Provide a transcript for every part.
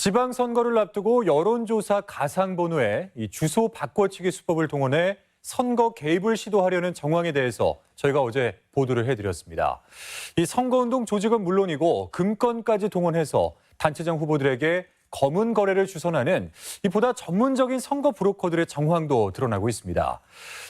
지방선거를 앞두고 여론조사 가상번호에 이 주소 바꿔치기 수법을 동원해 선거 개입을 시도하려는 정황에 대해서 저희가 어제 보도를 해드렸습니다. 이 선거운동 조직은 물론이고 금권까지 동원해서 단체장 후보들에게 검은 거래를 주선하는 이 보다 전문적인 선거 브로커들의 정황도 드러나고 있습니다.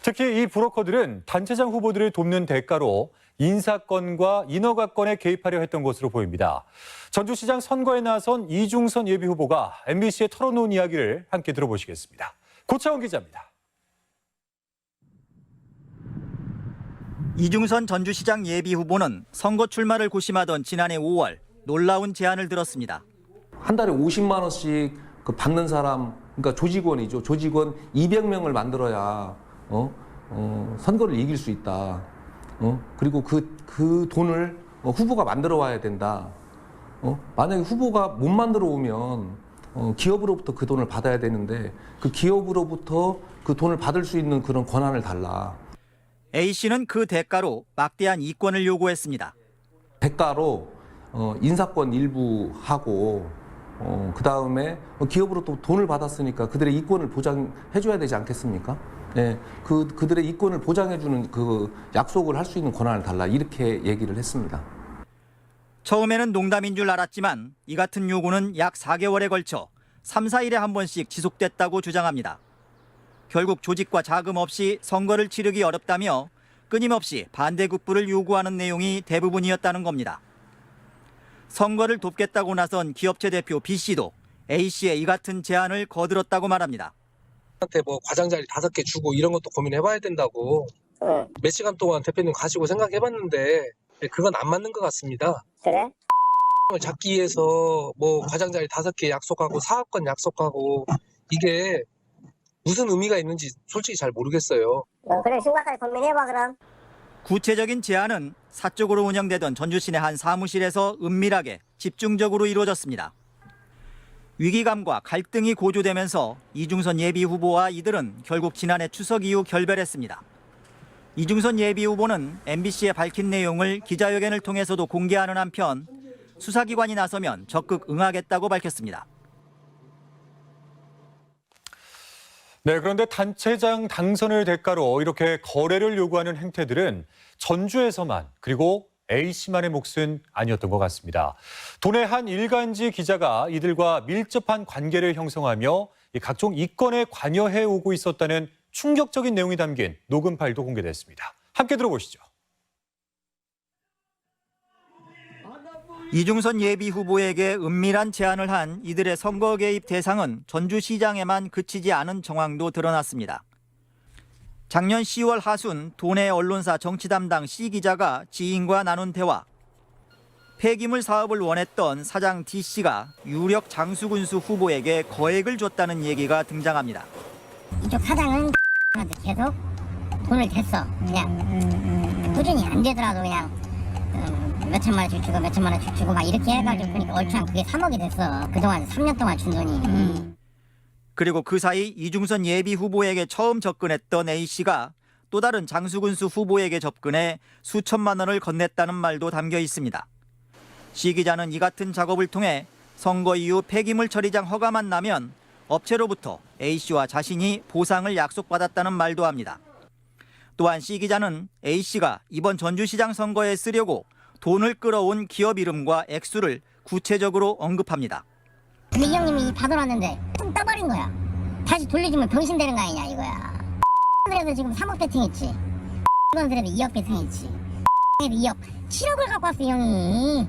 특히 이 브로커들은 단체장 후보들을 돕는 대가로 인사권과 인허가권에 개입하려 했던 것으로 보입니다. 전주시장 선거에 나선 이중선 예비후보가 MBC에 털어놓은 이야기를 함께 들어보시겠습니다. 고차원 기자입니다. 이중선 전주시장 예비후보는 선거 출마를 고심하던 지난해 5월 놀라운 제안을 들었습니다. 한 달에 50만 원씩 받는 사람, 그러니까 조직원이죠. 조직원 200명을 만들어야 선거를 이길 수 있다. 그리고 그 돈을 후보가 만들어 와야 된다. 만약에 후보가 못 만들어 오면 기업으로부터 그 돈을 받아야 되는데 그 기업으로부터 그 돈을 받을 수 있는 그런 권한을 달라. A씨는 그 대가로 막대한 이권을 요구했습니다. 대가로 인사권 일부 하고 그다음에 기업으로 또 돈을 받았으니까 그들의 이권을 보장해줘야 되지 않겠습니까? 네, 그들의 이권을 보장해주는 그 약속을 할 수 있는 권한을 달라 이렇게 얘기를 했습니다. 처음에는 농담인 줄 알았지만 이 같은 요구는 약 4개월에 걸쳐 3, 4일에 한 번씩 지속됐다고 주장합니다. 결국 조직과 자금 없이 선거를 치르기 어렵다며 끊임없이 반대급부를 요구하는 내용이 대부분이었다는 겁니다. 선거를 돕겠다고 나선 기업체 대표 B씨도 A씨의 이 같은 제안을 거들었다고 말합니다. 한테 뭐 과장 자리 5개 주고 이런 것도 고민해봐야 된다고 몇 시간 동안 대표님 가시고 생각해봤는데 그건 안 맞는 것 같습니다. 그래? 잡기 위해서 뭐 과장 자리 5개 약속하고 사업권 약속하고 이게 무슨 의미가 있는지 솔직히 잘 모르겠어요. 그래 심각하게 고민해봐 그럼. 구체적인 제안은 사적으로 운영되던 전주 시내 한 사무실에서 은밀하게 집중적으로 이루어졌습니다. 위기감과 갈등이 고조되면서 이중선 예비후보와 이들은 결국 지난해 추석 이후 결별했습니다. 이중선 예비후보는 MBC에 밝힌 내용을 기자회견을 통해서도 공개하는 한편 수사기관이 나서면 적극 응하겠다고 밝혔습니다. 네, 그런데 단체장 당선을 대가로 이렇게 거래를 요구하는 행태들은 전주에서만 그리고 A씨만의 몫은 아니었던 것 같습니다. 도내 한 일간지 기자가 이들과 밀접한 관계를 형성하며 각종 이권에 관여해 오고 있었다는 충격적인 내용이 담긴 녹음 파일도 공개됐습니다. 함께 들어보시죠. 이중선 예비후보에게 은밀한 제안을 한 이들의 선거 개입 대상은 전주시장에만 그치지 않은 정황도 드러났습니다. 작년 10월 하순 도내 언론사 정치 담당 C 기자가 지인과 나눈 대화. 폐기물 사업을 원했던 사장 D씨가 유력 장수군수 후보에게 거액을 줬다는 얘기가 등장합니다. 이쪽 사장은 계속 돈을 댔어. 그냥 꾸준히 안 되더라도 그냥 몇천만 원씩 주고 몇천만 원씩 주고 막 이렇게 해가지고 그러니까 얼추 한 그게 3억이 됐어. 그동안 3년 동안 준 돈이. 그리고 그 사이 이중선 예비 후보에게 처음 접근했던 A씨가 또 다른 장수군수 후보에게 접근해 수천만 원을 건넸다는 말도 담겨 있습니다. C 기자는 이 같은 작업을 통해 선거 이후 폐기물 처리장 허가만 나면 업체로부터 A씨와 자신이 보상을 약속받았다는 말도 합니다. 또한 C 기자는 A씨가 이번 전주시장 선거에 쓰려고 돈을 끌어온 기업 이름과 액수를 구체적으로 언급합니다. 근데 이 형님이 받아놨는데 좀 따버린 거야. 다시 돌려주면 병신 되는 거 아니냐 이거야. 들에도 지금 3억 배팅했지. 들에도 2억 배팅했지. 2억, 7억을 갖고 왔어 형이.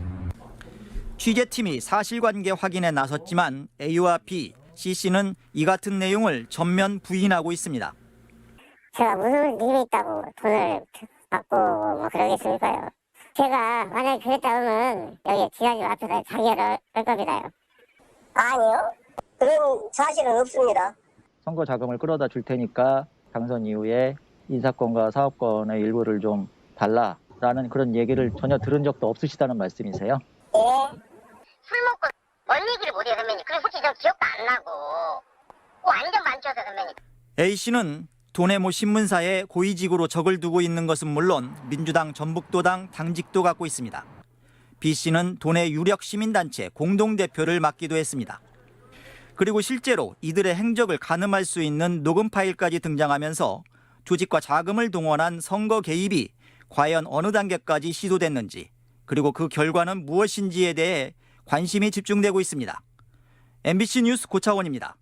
취재팀이 사실관계 확인에 나섰지만 A와 B, C씨는 이 같은 내용을 전면 부인하고 있습니다. 제가 무슨 일이 있다고 돈을 받고 뭐 그러겠습니까요. 제가 만약에 그랬다면 여기 기자님 앞에서 자결을 할 겁니다요. 아니요. 그런 사실은 없습니다. 선거 자금을 끌어다 줄 테니까 당선 이후에 인사권과 사업권의 일부를 좀 달라라는 그런 얘기를 전혀 들은 적도 없으시다는 말씀이세요? 예. 술 먹고 얼 얘기를 못해요 선배님. 그리고 솔직히 저 기억도 안 나고 완전 많죠 선배님. A씨는 도내 모 신문사에 고위직으로 적을 두고 있는 것은 물론 민주당 전북도당 당직도 갖고 있습니다. B씨는 도내 유력 시민단체 공동대표를 맡기도 했습니다. 그리고 실제로 이들의 행적을 가늠할 수 있는 녹음 파일까지 등장하면서 조직과 자금을 동원한 선거 개입이 과연 어느 단계까지 시도됐는지, 그리고 그 결과는 무엇인지에 대해 관심이 집중되고 있습니다. MBC 뉴스 고차원입니다.